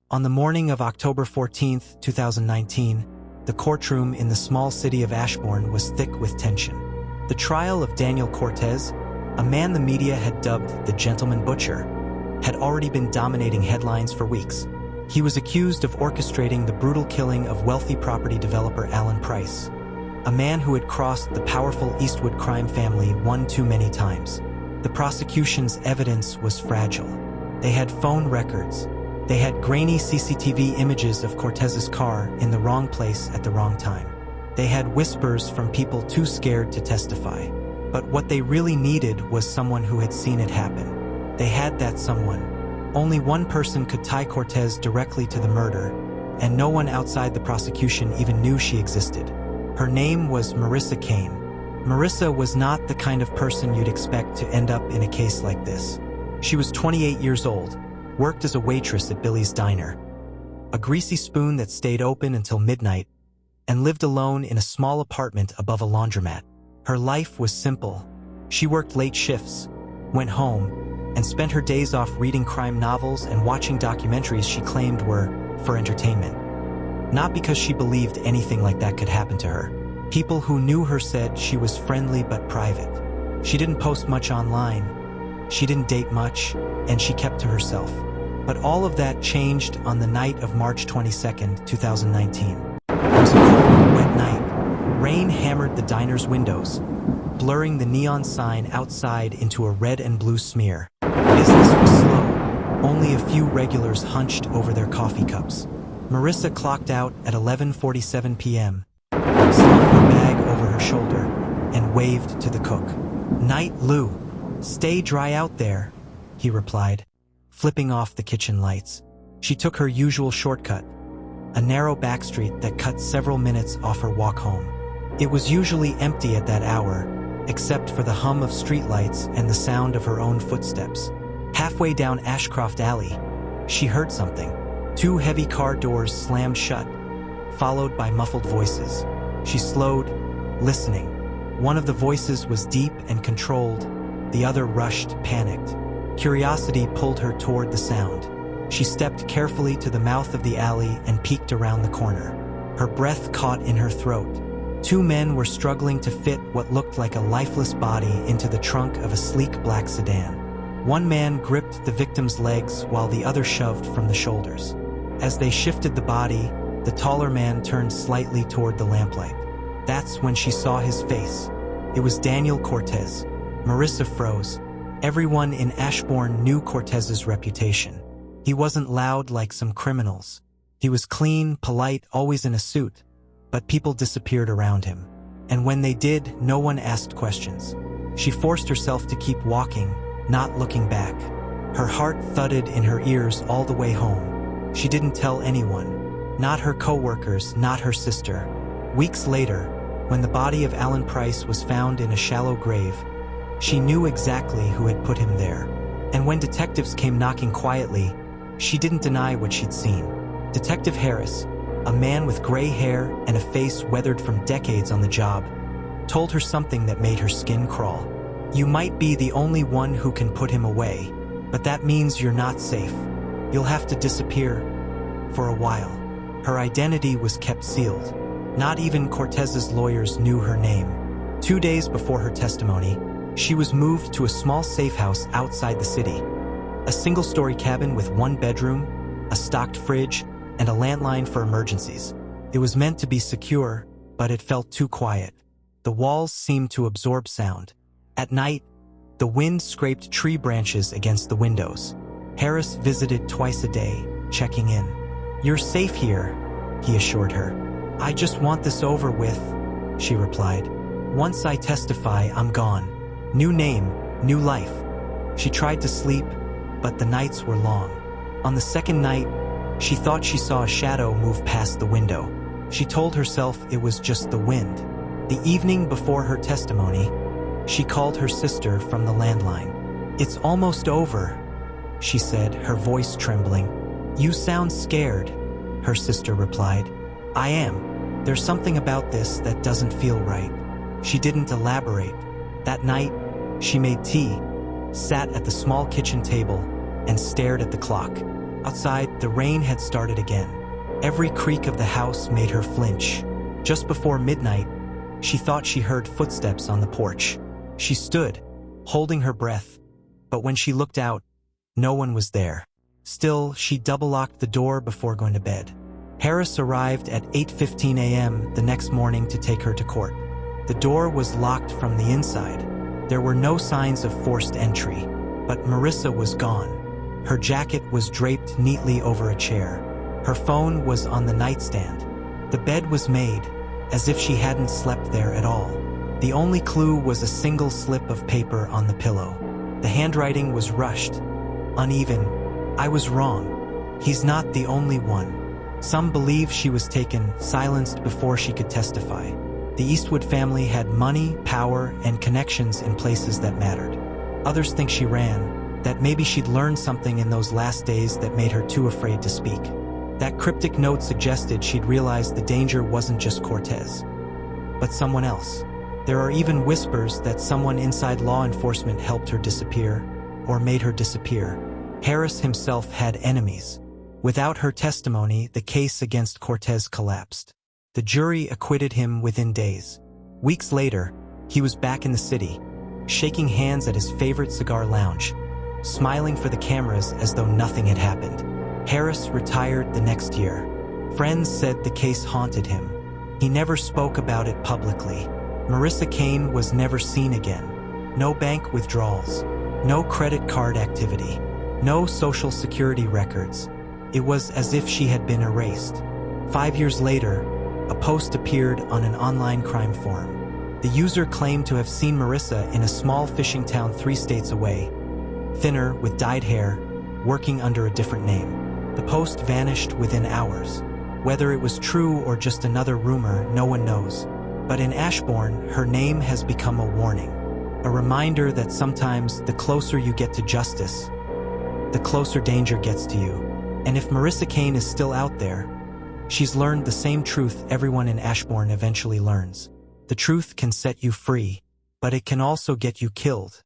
On the morning of October 14, 2019, the courtroom in the small city of Ashbourne was thick with tension. The trial of Daniel Cortez, a man the media had dubbed the Gentleman Butcher, had already been dominating headlines for weeks. He was accused of orchestrating the brutal killing of wealthy property developer Alan Price, a man who had crossed the powerful Eastwood crime family one too many times. The prosecution's evidence was fragile. They had phone records. They had grainy CCTV images of Cortez's car in the wrong place at the wrong time. They had whispers from people too scared to testify. But what they really needed was someone who had seen it happen. They had that someone. Only one person could tie Cortez directly to the murder, and no one outside the prosecution even knew she existed. Her name was Marissa Kane. Marissa was not the kind of person you'd expect to end up in a case like this. She was 28 years old, worked as a waitress at Billy's Diner, a greasy spoon that stayed open until midnight, and lived alone in a small apartment above a laundromat. Her life was simple. She worked late shifts, went home, and spent her days off reading crime novels and watching documentaries she claimed were for entertainment. Not because she believed anything like that could happen to her. People who knew her said she was friendly but private. She didn't post much online, she didn't date much, and she kept to herself. But all of that changed on the night of March 22, 2019. It was a cold, wet night. Rain hammered the diner's windows, blurring the neon sign outside into a red and blue smear. Business was slow. Only a few regulars hunched over their coffee cups. Marissa clocked out at 11:47 p.m., slung her bag over her shoulder, and waved to the cook. "Night, Lou. Stay dry out there," he replied, flipping off the kitchen lights. She took her usual shortcut, a narrow back street that cut several minutes off her walk home. It was usually empty at that hour, except for the hum of streetlights and the sound of her own footsteps. Halfway down Ashcroft Alley, she heard something. Two heavy car doors slammed shut, followed by muffled voices. She slowed, listening. One of the voices was deep and controlled, the other rushed, panicked. Curiosity pulled her toward the sound. She stepped carefully to the mouth of the alley and peeked around the corner. Her breath caught in her throat. Two men were struggling to fit what looked like a lifeless body into the trunk of a sleek black sedan. One man gripped the victim's legs while the other shoved from the shoulders. As they shifted the body, the taller man turned slightly toward the lamplight. That's when she saw his face. It was Daniel Cortez. Marissa froze. Everyone in Ashbourne knew Cortez's reputation. He wasn't loud like some criminals. He was clean, polite, always in a suit. But people disappeared around him. And when they did, no one asked questions. She forced herself to keep walking, not looking back. Her heart thudded in her ears all the way home. She didn't tell anyone. Not her co-workers, not her sister. Weeks later, when the body of Alan Price was found in a shallow grave, she knew exactly who had put him there. And when detectives came knocking quietly, she didn't deny what she'd seen. Detective Harris, a man with gray hair and a face weathered from decades on the job, told her something that made her skin crawl. "You might be the only one who can put him away, but that means you're not safe. You'll have to disappear for a while." Her identity was kept sealed. Not even Cortez's lawyers knew her name. 2 days before her testimony, she was moved to a small safe house outside the city. A single-story cabin with one bedroom, a stocked fridge, and a landline for emergencies. It was meant to be secure, but it felt too quiet. The walls seemed to absorb sound. At night, the wind scraped tree branches against the windows. Harris visited twice a day, checking in. "You're safe here," he assured her. "I just want this over with," she replied. "Once I testify, I'm gone. New name, new life." She tried to sleep, but the nights were long. On the second night, she thought she saw a shadow move past the window. She told herself it was just the wind. The evening before her testimony, she called her sister from the landline. "It's almost over," she said, her voice trembling. "You sound scared," her sister replied. "I am. There's something about this that doesn't feel right." She didn't elaborate. That night, she made tea, sat at the small kitchen table, and stared at the clock. Outside, the rain had started again. Every creak of the house made her flinch. Just before midnight, she thought she heard footsteps on the porch. She stood, holding her breath, but when she looked out, no one was there. Still, she double-locked the door before going to bed. Harris arrived at 8:15 a.m. the next morning to take her to court. The door was locked from the inside. There were no signs of forced entry, but Marissa was gone. Her jacket was draped neatly over a chair. Her phone was on the nightstand. The bed was made as if she hadn't slept there at all. The only clue was a single slip of paper on the pillow. The handwriting was rushed, uneven. "I was wrong. He's not the only one." Some believe she was taken, silenced before she could testify. The Eastwood family had money, power, and connections in places that mattered. Others think she ran, that maybe she'd learned something in those last days that made her too afraid to speak. That cryptic note suggested she'd realized the danger wasn't just Cortez, but someone else. There are even whispers that someone inside law enforcement helped her disappear, or made her disappear. Harris himself had enemies. Without her testimony, the case against Cortez collapsed. The jury acquitted him within days. Weeks later, he was back in the city, shaking hands at his favorite cigar lounge, smiling for the cameras as though nothing had happened. Harris retired the next year. Friends said the case haunted him. He never spoke about it publicly. Marissa Kane was never seen again. No bank withdrawals, no credit card activity, no social security records. It was as if she had been erased. 5 years later, a post appeared on an online crime forum. The user claimed to have seen Marissa in a small fishing town 3 states away, thinner, with dyed hair, working under a different name. The post vanished within hours. Whether it was true or just another rumor, no one knows. But in Ashbourne, her name has become a warning, a reminder that sometimes the closer you get to justice, the closer danger gets to you. And if Marissa Kane is still out there, she's learned the same truth everyone in Ashbourne eventually learns. The truth can set you free, but it can also get you killed.